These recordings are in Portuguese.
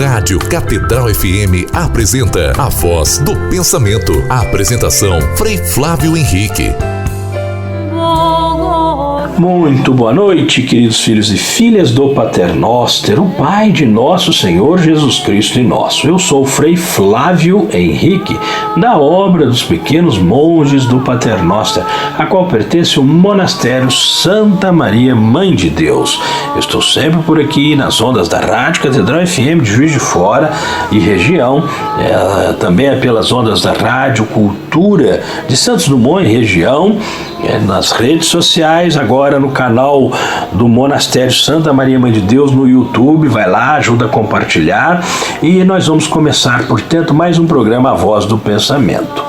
Rádio Catedral FM apresenta A Voz do Pensamento. A apresentação, Frei Flávio Henrique. Muito boa noite, queridos filhos e filhas do Pater Noster, o Pai de nosso Senhor Jesus Cristo e nosso. Eu sou o Frei Flávio Henrique, da obra dos pequenos monges do Pater Noster, a qual pertence o monastério Santa Maria, Mãe de Deus. Eu estou sempre por aqui nas ondas da Rádio Catedral FM de Juiz de Fora e região, também é pelas ondas da Rádio Cultura de Santos Dumont e região, nas redes sociais, agora no canal do Monastério Santa Maria Mãe de Deus no YouTube. Vai lá, ajuda a compartilhar, e nós vamos começar, portanto, mais um programa A Voz do Pensamento.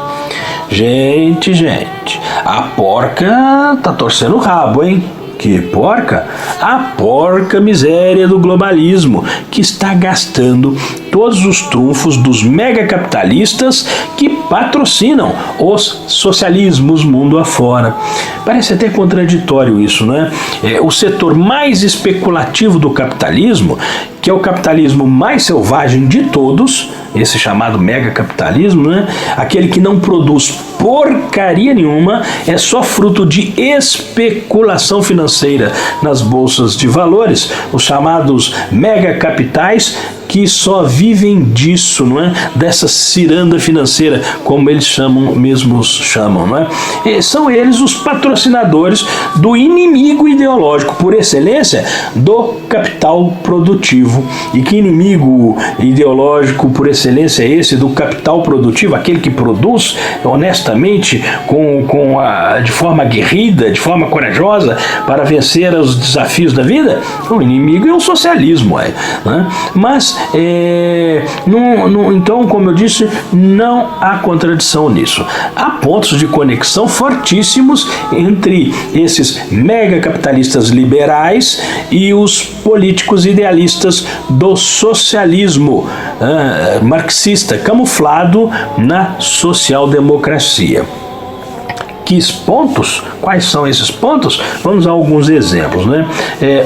Gente, a porca tá torcendo o rabo, hein? Que porca? A porca miséria do globalismo, que está gastando todos os trunfos dos megacapitalistas que patrocinam os socialismos mundo afora. Parece até contraditório isso, não é? O setor mais especulativo do capitalismo, que é o capitalismo mais selvagem de todos, esse chamado megacapitalismo, né? Aquele que não produz porcaria nenhuma, é só fruto de especulação financeira nas bolsas de valores, os chamados megacapitais, que só vivem disso, não é? Dessa ciranda financeira, como eles chamam, não é? E são eles os patrocinadores do inimigo ideológico por excelência do capital produtivo. E que inimigo ideológico por excelência é esse do capital produtivo? Aquele que produz honestamente, de forma aguerrida, de forma corajosa, para vencer os desafios da vida? O inimigo é o socialismo, né? Mas então, como eu disse, não há contradição nisso. Há pontos de conexão fortíssimos entre esses megacapitalistas liberais e os políticos idealistas do socialismo marxista, camuflado na social-democracia. Pontos? Quais são esses pontos? Vamos a alguns exemplos, né?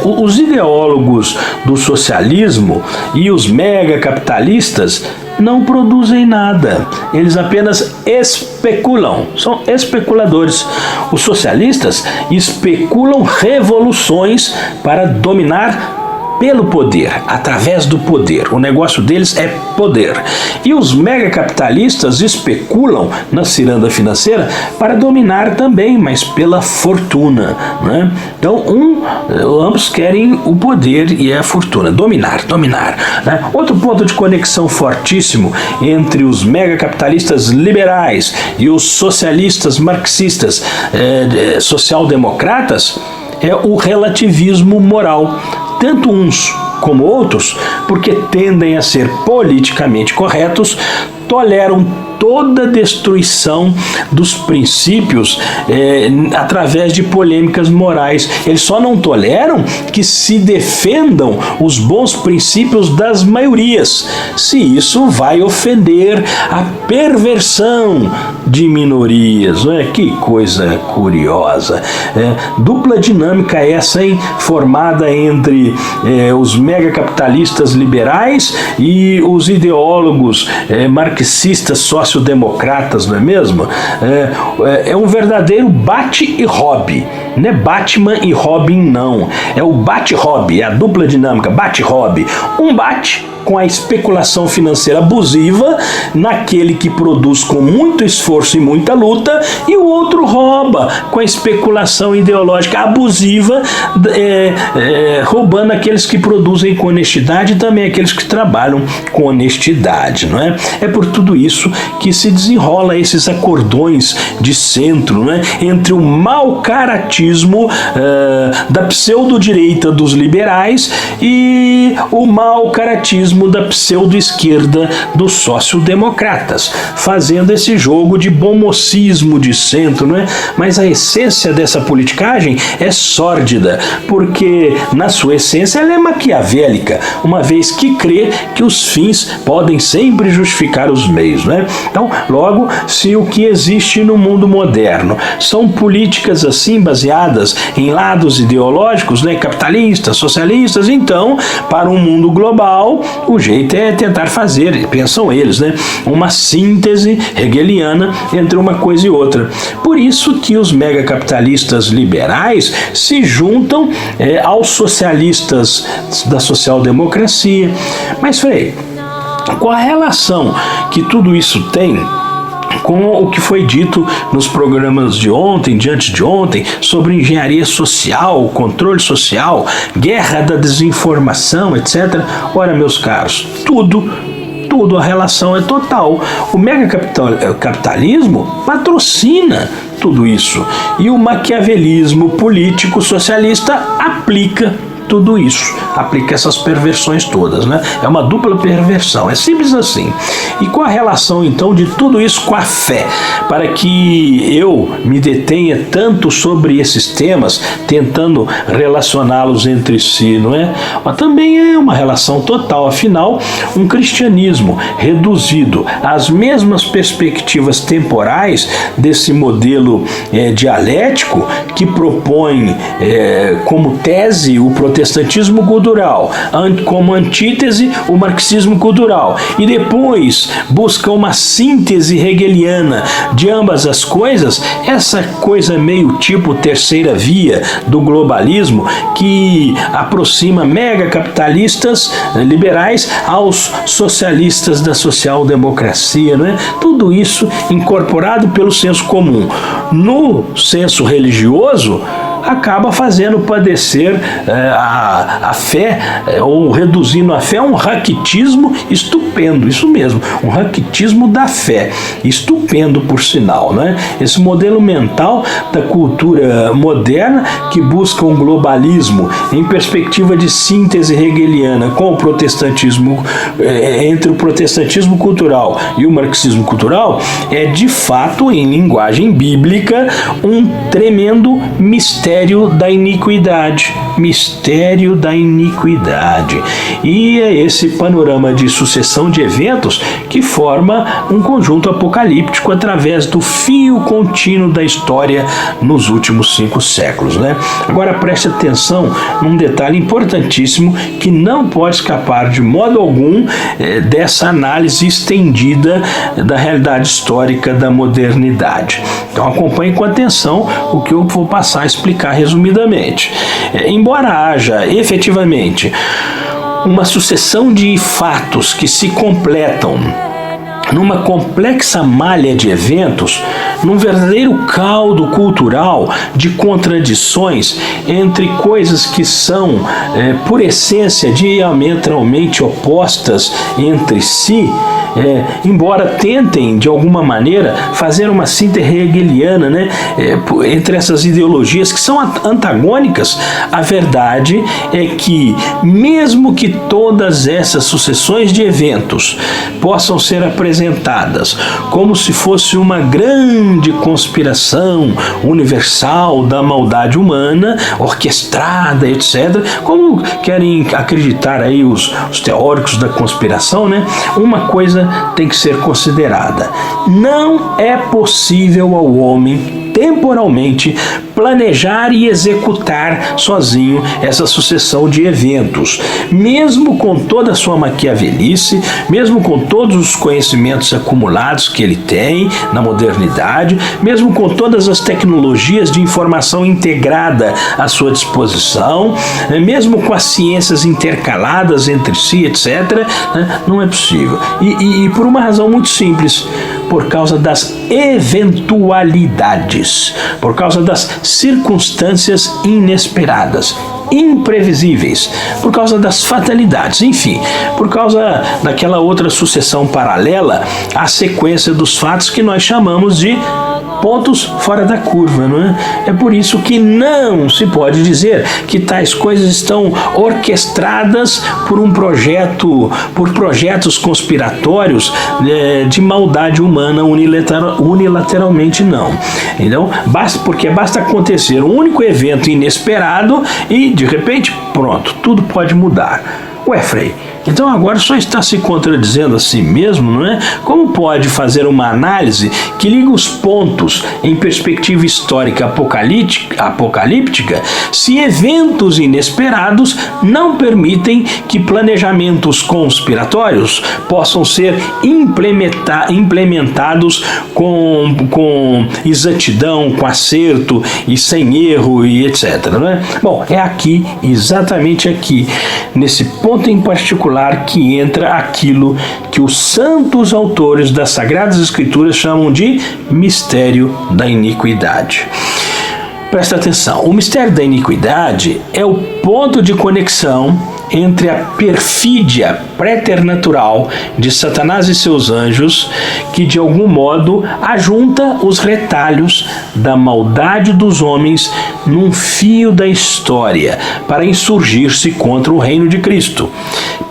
Os ideólogos do socialismo e os megacapitalistas não produzem nada, eles apenas especulam, são especuladores. Os socialistas especulam revoluções para dominar pelo poder, através do poder. O negócio deles é poder. E os megacapitalistas especulam na ciranda financeira para dominar também, mas pela fortuna, né? Então, ambos querem o poder e a fortuna, dominar, né? Outro ponto de conexão fortíssimo entre os megacapitalistas liberais e os socialistas marxistas, social-democratas, é o relativismo moral. Tanto uns como outros, porque tendem a ser politicamente corretos, toleram toda destruição dos princípios através de polêmicas morais. Eles só não toleram que se defendam os bons princípios das maiorias, se isso vai ofender a perversão de minorias, não é? Que coisa curiosa. Dupla dinâmica essa, hein? Formada entre os megacapitalistas liberais e os ideólogos marxistas sociodemocratas, não é mesmo? É um verdadeiro bate e Robin. Não é Batman e Robin, não. É o bate-Robin, é a dupla dinâmica, bate-Robin. Um bate com a especulação financeira abusiva naquele que produz com muito esforço e muita luta, e o outro rouba com a especulação ideológica abusiva, roubando aqueles que produzem com honestidade e também aqueles que trabalham com honestidade, não é? É por tudo isso que se desenrola esses acordões de centro, não é? Entre o mau caratismo da pseudo-direita dos liberais e o mau caratismo da pseudo-esquerda dos sociodemocratas, fazendo esse jogo de bom mocismo de centro, não é? Mas a essência dessa politicagem é sórdida, porque na sua essência ela é maquiavélica, uma vez que crê que os fins podem sempre justificar seus meios, né? Então, logo, se o que existe no mundo moderno são políticas assim baseadas em lados ideológicos, né, capitalistas, socialistas, então, para um mundo global, o jeito é tentar fazer, pensam eles, né, uma síntese hegeliana entre uma coisa e outra. Por isso que os megacapitalistas liberais se juntam aos socialistas da social-democracia. Mas, Frei, qual a relação que tudo isso tem com o que foi dito nos programas de ontem, diante de ontem, sobre engenharia social, controle social, guerra da desinformação, etc. Ora, meus caros, tudo a relação é total. O megacapitalismo patrocina tudo isso e o maquiavelismo político socialista aplica tudo isso, aplica essas perversões todas, né? É uma dupla perversão, é simples assim. E qual a relação, então, de tudo isso com a fé? Para que eu me detenha tanto sobre esses temas, tentando relacioná-los entre si, não é? Mas também é uma relação total, afinal, um cristianismo reduzido às mesmas perspectivas temporais desse modelo dialético que propõe como tese o protestantismo cultural, como antítese o marxismo cultural, e depois busca uma síntese hegeliana de ambas as coisas, essa coisa meio tipo terceira via do globalismo que aproxima megacapitalistas liberais aos socialistas da social-democracia, não é? Tudo isso incorporado pelo senso comum. No senso religioso, acaba fazendo padecer a fé, ou reduzindo a fé a um raquitismo estupendo, isso mesmo, um raquitismo da fé, estupendo por sinal, né? Esse modelo mental da cultura moderna que busca um globalismo em perspectiva de síntese hegeliana com o protestantismo, entre o protestantismo cultural e o marxismo cultural, é de fato, em linguagem bíblica, um tremendo mistério da iniquidade. Mistério da iniquidade. E é esse panorama de sucessão de eventos que forma um conjunto apocalíptico através do fio contínuo da história nos últimos 5 séculos, né? Agora preste atenção num detalhe importantíssimo que não pode escapar de modo algum dessa análise estendida da realidade histórica da modernidade. Então acompanhe com atenção o que eu vou passar a explicar resumidamente. Embora haja efetivamente uma sucessão de fatos que se completam numa complexa malha de eventos, num verdadeiro caldo cultural de contradições entre coisas que são, por essência, diametralmente opostas entre si, embora tentem, de alguma maneira, fazer uma síntese hegeliana, né, entre essas ideologias que são antagônicas, a verdade é que, mesmo que todas essas sucessões de eventos possam ser apresentadas como se fosse uma grande conspiração universal da maldade humana, orquestrada, etc., como querem acreditar aí os teóricos da conspiração, né, uma coisa tem que ser considerada: não é possível ao homem temporalmente planejar e executar sozinho essa sucessão de eventos, mesmo com toda a sua maquiavelice, mesmo com todos os conhecimentos acumulados que ele tem na modernidade, mesmo com todas as tecnologias de informação integrada à sua disposição, mesmo com as ciências intercaladas entre si, etc., não é possível. E por uma razão muito simples: por causa das eventualidades, por causa das circunstâncias inesperadas, imprevisíveis, por causa das fatalidades, enfim, por causa daquela outra sucessão paralela à sequência dos fatos que nós chamamos de pontos fora da curva, não é? É por isso que não se pode dizer que tais coisas estão orquestradas por por projetos conspiratórios de maldade humana unilateralmente, não. Então, basta acontecer um único evento inesperado e, de repente, pronto, tudo pode mudar. Ué, Frei, Então agora só está se contradizendo a si mesmo, não é? Como pode fazer uma análise que liga os pontos em perspectiva histórica apocalíptica se eventos inesperados não permitem que planejamentos conspiratórios possam ser implementados com exatidão, com acerto e sem erro e etc. Não é? Bom, é aqui, exatamente aqui, nesse ponto em particular, que entra aquilo que os santos autores das Sagradas Escrituras chamam de mistério da iniquidade. Presta atenção, o mistério da iniquidade é o ponto de conexão entre a perfídia preternatural de Satanás e seus anjos, que de algum modo ajunta os retalhos da maldade dos homens num fio da história para insurgir-se contra o reino de Cristo.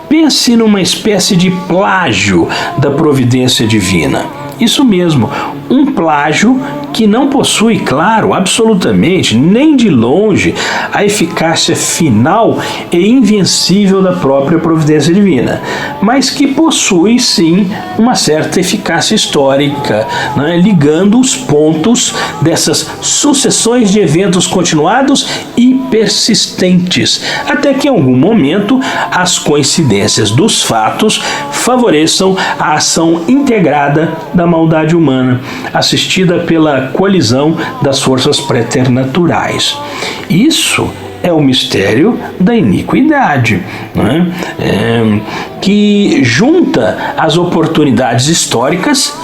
Pense numa espécie de plágio da providência divina. Isso mesmo, um plágio que não possui, claro, absolutamente, nem de longe, a eficácia final e invencível da própria providência divina, mas que possui, sim, uma certa eficácia histórica, né, ligando os pontos dessas sucessões de eventos continuados e persistentes, até que em algum momento as coincidências dos fatos favoreçam a ação integrada da maldade humana, assistida pela colisão das forças preternaturais. Isso é o mistério da iniquidade, né? Que junta as oportunidades históricas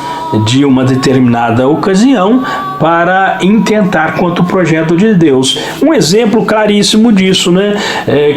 de uma determinada ocasião para intentar contra o projeto de Deus. Um exemplo claríssimo disso, né?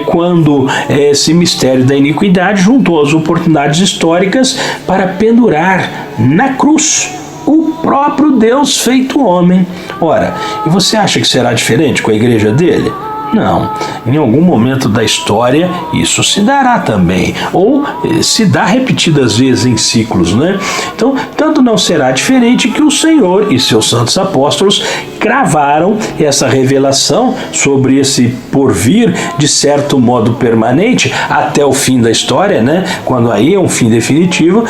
Quando esse mistério da iniquidade juntou as oportunidades históricas para pendurar na cruz o próprio Deus feito homem. Ora, e você acha que será diferente com a igreja dele? Não, em algum momento da história isso se dará também, ou se dá repetidas vezes em ciclos, né? Então, tanto não será diferente que o Senhor e seus santos apóstolos cravaram essa revelação sobre esse porvir de certo modo permanente até o fim da história, né? Quando aí é um fim definitivo,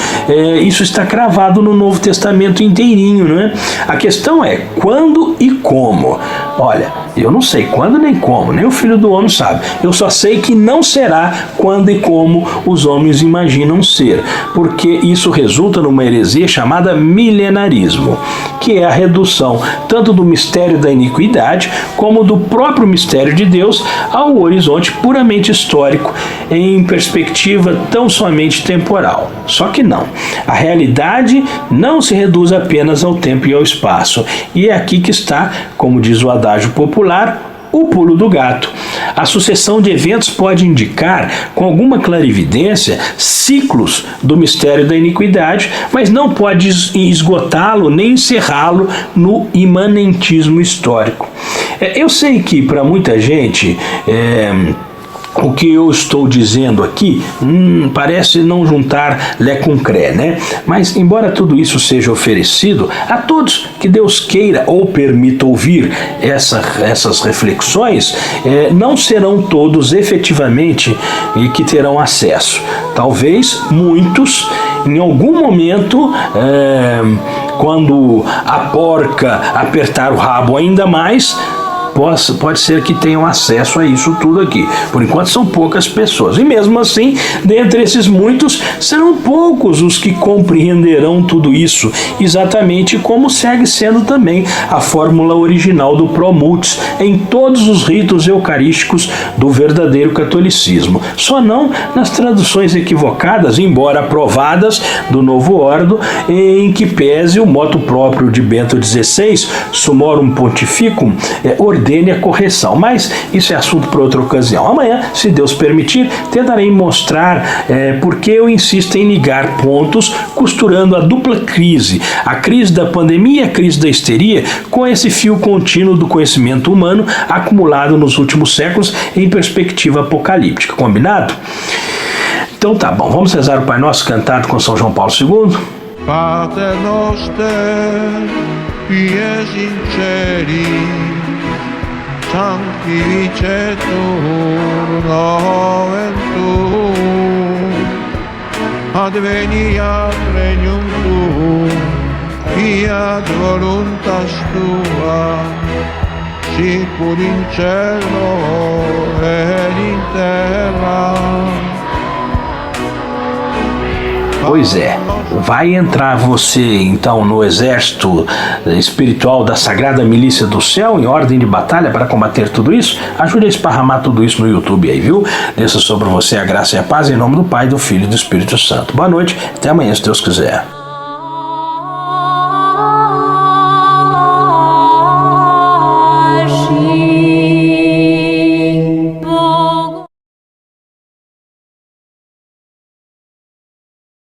isso está cravado no Novo Testamento inteirinho, né? A questão é quando e como. Olha, eu não sei quando nem como, nem o Filho do Homem sabe. Eu só sei que não será quando e como os homens imaginam ser, porque isso resulta numa heresia chamada milenarismo, que é a redução tanto do mistério da iniquidade como do próprio mistério de Deus ao horizonte puramente histórico em perspectiva tão somente temporal. Só que não. A realidade não se reduz apenas ao tempo e ao espaço. E é aqui que está, como diz o adágio popular, o pulo do gato. A sucessão de eventos pode indicar, com alguma clarividência, ciclos do mistério da iniquidade, mas não pode esgotá-lo nem encerrá-lo no imanentismo histórico. Eu sei que para muita gente o que eu estou dizendo aqui parece não juntar lé com cré, né? Mas, embora tudo isso seja oferecido a todos que Deus queira ou permita ouvir essas reflexões, não serão todos efetivamente que terão acesso. Talvez muitos, em algum momento, quando a porca apertar o rabo ainda mais, pode ser que tenham acesso a isso tudo aqui. Por enquanto são poucas pessoas. E mesmo assim, dentre esses muitos, serão poucos os que compreenderão tudo isso, exatamente como segue sendo também a fórmula original do Promultis em todos os ritos eucarísticos do verdadeiro catolicismo. Só não nas traduções equivocadas, embora aprovadas, do Novo Ordo, em que pese o motu próprio de Bento XVI, Summorum Pontificum, ordene a correção, mas isso é assunto para outra ocasião. Amanhã, se Deus permitir, tentarei mostrar porque eu insisto em ligar pontos, costurando a dupla crise, a crise da pandemia e a crise da histeria, com esse fio contínuo do conhecimento humano acumulado nos últimos séculos em perspectiva apocalíptica. Combinado? Então tá bom, vamos rezar o Pai Nosso cantado com São João Paulo II? Pater noster, pies in celi, sanctificetur nomen tuum, adveniat regnum tuum, fiat voluntas tua, sicur in cielo et in terra. Pois é, vai entrar você então no exército espiritual da Sagrada Milícia do Céu em ordem de batalha para combater tudo isso? Ajude a esparramar tudo isso no YouTube aí, viu? Desça sobre você a graça e a paz em nome do Pai, do Filho e do Espírito Santo. Boa noite, até amanhã se Deus quiser.